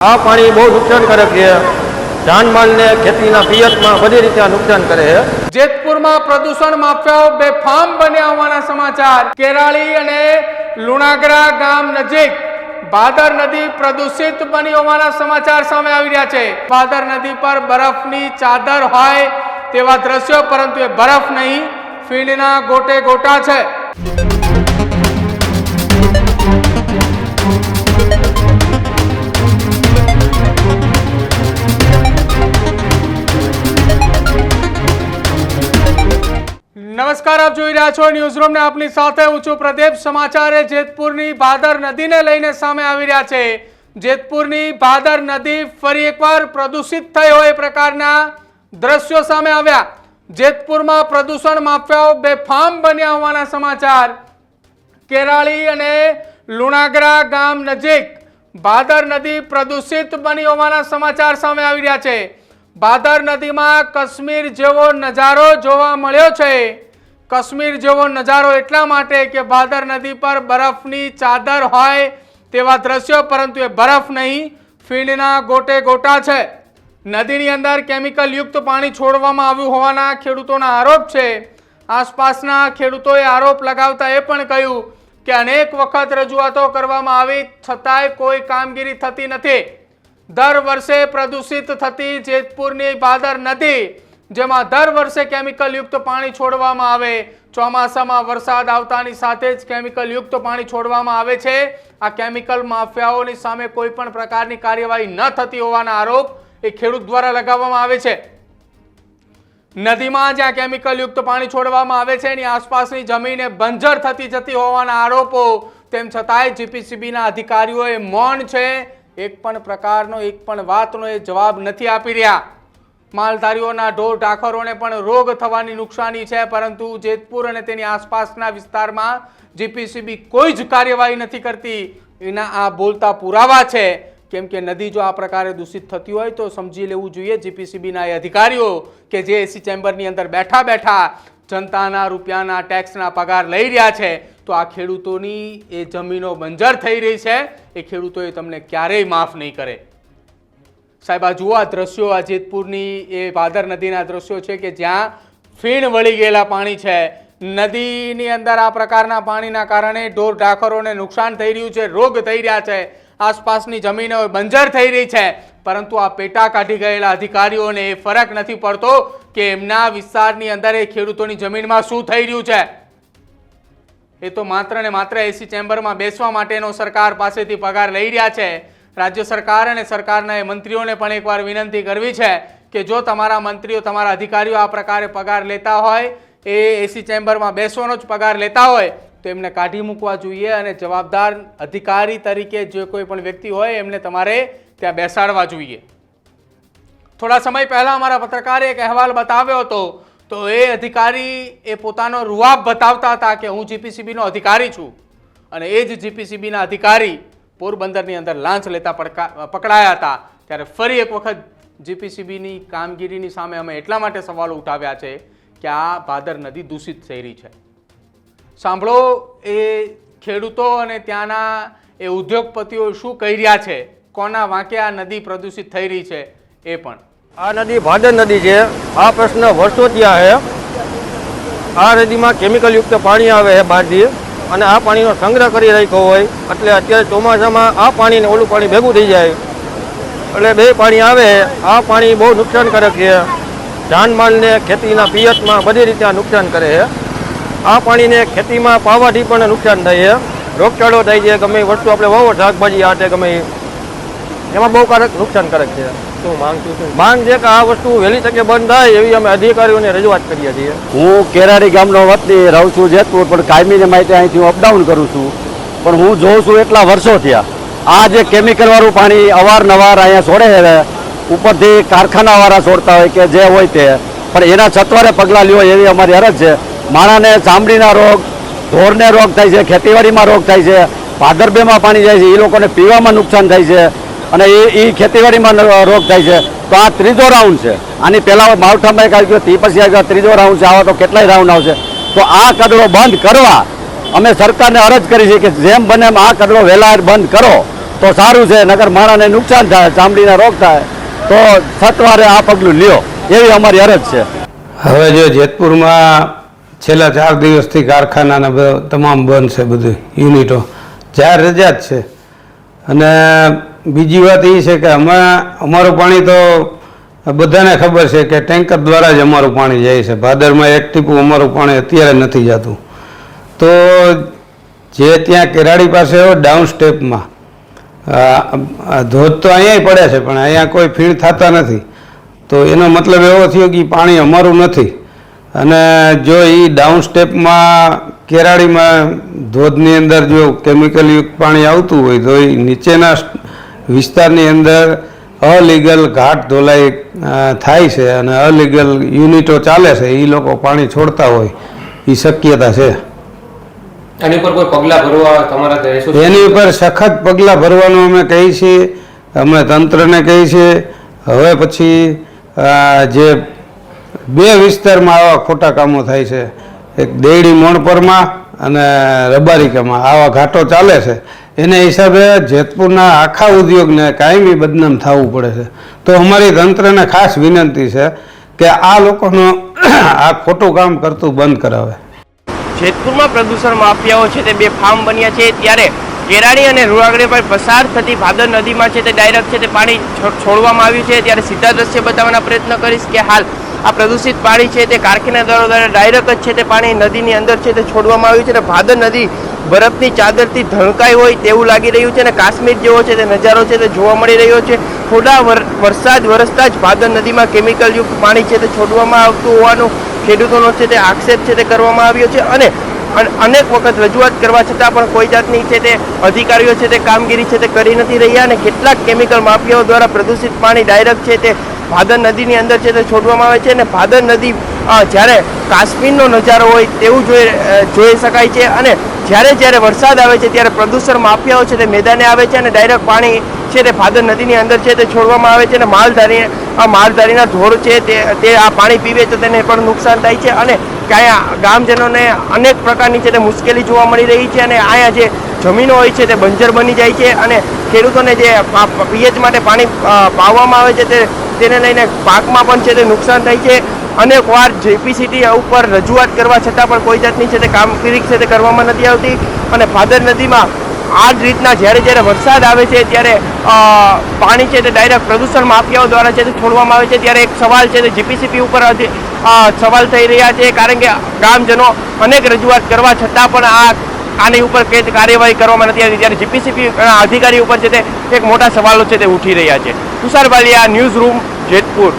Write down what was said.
આ પાણી બહુ નુકસાનકારક છે, જાનમાલને ખેતીના પિયતમાં બધી રીતે નુકસાન કરે છે। જેતપુરમાં પ્રદૂષણ માફિયાઓ બેફામ બન્યા હોવાના સમાચાર। કેરાળી અને લુણાગરા ગામ નજીક ભાદર નદી પ્રદૂષિત બની હોવાના સમાચાર સામે આવી રહ્યા છે। ભાદર નદી પર બરફની ચાદર હોય તેવા દ્રશ્યો, પરંતુ એ બરફ નહીં, ફીણના ગોટે ગોટા છે। નમસ્કાર, આપ જોઈ રહ્યા છો ન્યૂઝ રૂમ ને આપની સાથે હું છું પ્રદીપ। સમાચારે જેતપુરની ભાદર નદીને લઈને સામે આવી રહ્યા છે। જેતપુરની ભાદર નદી ફરી એકવાર પ્રદૂષિત થઈ હોય એ પ્રકારના દ્રશ્યો સામે આવ્યા। જેતપુરમાં પ્રદૂષણ માફિયાઓ બેફામ બન્યા હોવાના સમાચાર। કેરાળી અને લુણાગરા ગામ નજીક ભાદર નદી પ્રદૂષિત બની હોવાના સમાચાર સામે આવી રહ્યા છે। ભાદર નદીમાં કાશ્મીર જેવો નજારો જોવા મળ્યો છે। કાશ્મીર જેવો નજારો એટલા માટે કે ભાદર નદી પર બરફની ચાદર હોય તેવા દ્રશ્યો, પરંતુ એ બરફ નહીં, ફીણના ગોટે ગોટા છે। નદીની અંદર કેમિકલ યુક્ત પાણી છોડવામાં આવ્યું હોવાના ખેડૂતોના આરોપ છે। આસપાસના ખેડૂતોએ આરોપ લગાવતા એ પણ કહ્યું કે અનેક વખત રજૂઆતો કરવામાં આવી છતાંય કોઈ કામગીરી થતી નથી। દર વર્ષે પ્રદૂષિત થતી જેતપુરની ભાદર નદી, જેમાં દર વર્ષે કેમિકલ યુક્ત પાણી છોડવામાં આવે, ચોમાસામાં વરસાદ આવતાની સાથે જ કેમિકલ યુક્ત પાણી છોડવામાં આવે છે। આ કેમિકલ માફિયાઓની સામે કોઈ પણ પ્રકારની કાર્યવાહી ન થતી હોવાના આરોપ એ ખેડૂત દ્વારા લગાવવામાં આવે છે। નદીમાં જ્યાં કેમિકલ યુક્ત પાણી છોડવામાં આવે છે એની આસપાસની જમીન બંજર થતી જતી હોવાના આરોપો, તેમ છતાંય જીપીસીબીના અધિકારીઓએ મૌન છે। એક પણ પ્રકારનો, એક પણ વાતનો એ જવાબ નથી આપી રહ્યા। માલધારીઓના ઢોર ઢાખરોને પણ રોગ થવાની નુકસાની છે, પરંતુ જેતપુર અને તેની આસપાસના વિસ્તારમાં જીપીસીબી કોઈ જ કાર્યવાહી નથી કરતી એના આ બોલતા પુરાવા છે। કેમ કે નદી જો આ પ્રકારે દૂષિત થતી હોય તો સમજી લેવું જોઈએ જીપીસીબીના એ અધિકારીઓ કે જે એસી ચેમ્બરની અંદર બેઠા બેઠા જનતાના રૂપિયાના ટેક્સના પગાર લઈ રહ્યા છે, તો આ ખેડૂતોની એ જમીનો બંજર થઈ રહી છે, એ ખેડૂતોએ તમને ક્યારેય માફ નહીં કરે। સાહેબ, આ જુઓ, આ દ્રશ્યો આ જેતપુરની એ ભાદર નદીના દ્રશ્યો છે કે જ્યાં ફીણ વળી ગયેલા પાણી છે। નદીની અંદર આ પ્રકારના પાણીના કારણે ઢોર ઢાખરોને નુકસાન થઈ રહ્યું છે, રોગ થઈ રહ્યા છે, આસપાસની જમીનો બંજર થઈ રહી છે, પરંતુ આ પેટા કાઢી ગયેલા અધિકારીઓને એ ફરક નથી પડતો કે એમના વિસ્તારની અંદર એ ખેડૂતોની જમીનમાં શું થઈ રહ્યું છે। એ તો માત્ર ને માત્ર એસી ચેમ્બરમાં બેસવા માટેનો સરકાર પાસેથી પગાર લઈ રહ્યા છે। રાજ્ય સરકાર અને સરકારના એ મંત્રીઓને પણ એકવાર વિનંતી કરવી છે કે જો તમારા મંત્રીઓ, તમારા અધિકારીઓ આ પ્રકારે પગાર લેતા હોય, એ એસી ચેમ્બરમાં બેસવાનો જ પગાર લેતા હોય, તો એમને કાઢી મૂકવા જોઈએ અને જવાબદાર અધિકારી તરીકે જે કોઈ પણ વ્યક્તિ હોય એમને તમારે ત્યાં બેસાડવા જોઈએ। થોડા સમય પહેલા અમારા પત્રકારે એક અહેવાલ બતાવ્યો હતો, તો એ અધિકારી એ પોતાનો રૂઆબ બતાવતા હતા કે હું જીપીસીબીનો અધિકારી છું, અને એ જ જીપીસીબીના અધિકારી પોરબંદરની અંદર લાંચ લેતા પકડાયા હતા। ત્યારે ફરી એક વખત જીપીસીબીની કામગીરીની સામે અમે એટલા માટે સવાલો ઉઠાવ્યા છે કે આ ભાદર નદી દૂષિત થઈ રહી છે। સાંભળો એ ખેડૂતો અને ત્યાંના એ ઉદ્યોગપતિઓ શું કહી રહ્યા છે, કોના વાંકે આ નદી પ્રદૂષિત થઈ રહી છે એ પણ। આ નદી ભાદર નદી છે। આ પ્રશ્ન વર્ષોથી છે। આ નદીમાં કેમિકલ યુક્ત પાણી આવે છે બહારથી, અને આ પાણીનો સંગ્રહ કરી રાખ્યો હોય એટલે અત્યારે ચોમાસામાં આ પાણી ને ઓલું પાણી ભેગું થઈ જાય એટલે બે પાણી આવે। આ પાણી બહુ નુકસાનકારક છે, જાનમાલને ખેતીના પિયતમાં બધી રીતે નુકસાન કરે છે। આ પાણીને ખેતીમાં પાવાથી પણ નુકસાન થાય છે, રોગચાળો થાય છે, ગમે વસ્તુ આપણે વાવો શાકભાજી આ તે ગમે એમાં બહુ નુકસાનકારક છે। શું માંગ છે કે આ વસ્તુ વહેલી તકે બંધ થાય એવી અમે અધિકારીઓને રજૂઆત કરીએ છીએ। હું કેરાડી ગામનો વતની રહું છું જેતપુર, પણ કાયમીને માહિતી અહીંથી હું અપડાઉન કરું છું, પણ હું જોઉં છું એટલા વર્ષો થયા આ જે કેમિકલવાળું પાણી અવારનવાર અહીંયા છોડે છે, ઉપરથી કારખાનાવાળા છોડતા હોય કે જે હોય તે, પણ એના સત્વરે પગલાં લ્યો એવી અમારી અરજ છે। માણસને ચામડીના રોગ, ઢોરને રોગ થાય છે, ખેતીવાડીમાં રોગ થાય છે, ભાદરબેમાં પાણી જાય છે, એ લોકોને પીવામાં નુકસાન થાય છે, અને એ ખેતીવાડીમાં રોગ થાય છે। તો આ ત્રીજો રાઉન્ડ છે। આની પહેલાં માવઠામાં એક આવી ગયો, તે પછી આવી ગયો, ત્રીજો રાઉન્ડ છે। આવા તો કેટલાય રાઉન્ડ આવશે। તો આ કચરો બંધ કરવા અમે સરકારને અરજ કરી છે કે જેમ બને એમ આ કચરો વહેલા બંધ કરો, તો સારું છે, નકર માણસને નુકસાન થાય, ચામડીના રોગ થાય, તો સત્વરે આ પગલું લ્યો એવી અમારી અરજ છે. હવે જો જેતપુરમાં છેલ્લા 4 દિવસથી કારખાનાના તમામ બંધ છે, બધું યુનિટો જાહેર રજા જ છે. અને બીજી વાત એ છે કે અમારું પાણી તો બધાને ખબર છે કે ટેન્કર દ્વારા જ અમારું પાણી જાય છે. ભાદરમાં એક ટીપું અમારું પાણી અત્યારે નથી જતું. તો જે ત્યાં કેરાડી પાસે ડાઉન સ્ટેપમાં ધોધ તો અહીંયા પડે છે, પણ અહીંયા કોઈ ફીણ થતા નથી. તો એનો મતલબ એવો થયો કે પાણી અમારું નથી. અને જો એ ડાઉન સ્ટેપમાં કેરાડીમાં ધોધની અંદર જો કેમિકલયુક્ત પાણી આવતું હોય તો એ નીચેના વિસ્તારની અંદર અલીગલ ઘાટ ધોલાઈ થાય છે અને અલીગલ યુનિટો ચાલે છે, એ લોકો પાણી છોડતા હોય એ શક્યતા છે. એની ઉપર કોઈ પગલાં ભરવા તમારા એની ઉપર સખત પગલાં ભરવાનું અમે કહીએ છીએ, અમે તંત્રને કહીએ છીએ. હવે પછી જે 2 વિસ્તારમાં આવા ખોટા કામો થાય છે, એક દેડી મોણપરમાં અને રબારિકામાં આવા ઘાટો ચાલે છે, એને હિસાબે જેતપુરના આખા ઉદ્યોગને કાયમી બદનામ થવું પડે છે. તો અમારી તંત્રને ખાસ વિનંતી છે કે આ લોકોનું આ ખોટું કામ કરતું બંધ કરાવે. જેતપુરમાં પ્રદૂષણ માફિયાઓ છે તે બેફામ બન્યા છે, ત્યારે કેરાડી અને રૂવાગડી પર પસાર થતી ભાદર નદીમાં છે તે ડાયરેક્ટ છે તે પાણી છોડવામાં આવ્યું છે. ત્યારે સીધા દ્રશ્ય બતાવવાના પ્રયત્ન કરીશ કે હાલ આ પ્રદૂષિત પાણી છે તે કારખાનેદારો દ્વારા ડાયરેક્ટ જ છે તે પાણી નદીની અંદર છે તે છોડવામાં આવ્યું છે. અને ભાદર નદી બરફની ચાદરથી ઢંકાઈ હોય તેવું લાગી રહ્યું છે અને કાશ્મીર જેવો છે તે નજારો છે તે જોવા મળી રહ્યો છે. થોડા વરસાદ વરસતા જ ભાદર નદીમાં કેમિકલયુક્ત પાણી છે તે છોડવામાં આવતું હોવાનું ખેડૂતોનો છે તે આક્ષેપ છે તે કરવામાં આવ્યો છે. અને અનેક વખત રજૂઆત કરવા છતાં પણ કોઈ જાતની છે તે અધિકારીઓ છે તે કામગીરી છે તે કરી નથી રહ્યા. અને કેટલાક કેમિકલ માફિયાઓ દ્વારા પ્રદૂષિત પાણી ડાયરેક્ટ છે તે ભાદર નદીની અંદર છે તે છોડવામાં આવે છે. અને ભાદર નદી જ્યારે કાશ્મીરનો નજારો હોય તેવું જોઈ શકાય છે. અને જ્યારે વરસાદ આવે છે ત્યારે પ્રદૂષણ માફિયાઓ છે તે મેદાને આવે છે અને ડાયરેક્ટ પાણી છે તે ભાદર નદીની અંદર છે તે છોડવામાં આવે છે. અને માલધારીના ઢોર છે તે આ પાણી પીવે તો તેને પણ નુકસાન થાય છે. અને અહીંયા ગામજનોને અનેક પ્રકારની છે તે મુશ્કેલી જોવા મળી રહી છે. અને અહીંયા જે જમીનો હોય છે તે બંજર બની જાય છે અને ખેડૂતોને જે પીએચ માટે પાણી પાવામાં આવે છે તેને લઈને પાકમાં પણ છે તે નુકસાન થાય છે. અનેક વાર જેપીસીટી ઉપર રજૂઆત કરવા છતાં પણ કોઈ જાતની છે તે કામગીરી છે તે કરવામાં નથી આવતી. અને ભાદર નદીમાં આ જ રીતના જ્યારે વરસાદ આવે છે ત્યારે પાણી છે તે ડાયરેક્ટ પ્રદૂષણ માફિયાઓ દ્વારા છે તે છોડવામાં આવે છે. ત્યારે એક સવાલ છે તે જીપીસીપી ઉપર સવાલ થઈ રહ્યા છે, કારણ કે ગામજનો અનેક રજૂઆત કરવા છતાં પણ આની ઉપર કાર્યવાહી કરવામાં નથી આવતી. ત્યારે જીપીસીપી અધિકારી ઉપર છે તે એક મોટા સવાલો છે તે ઉઠી રહ્યા છે. Tushar Baliya, news room, Jetpur.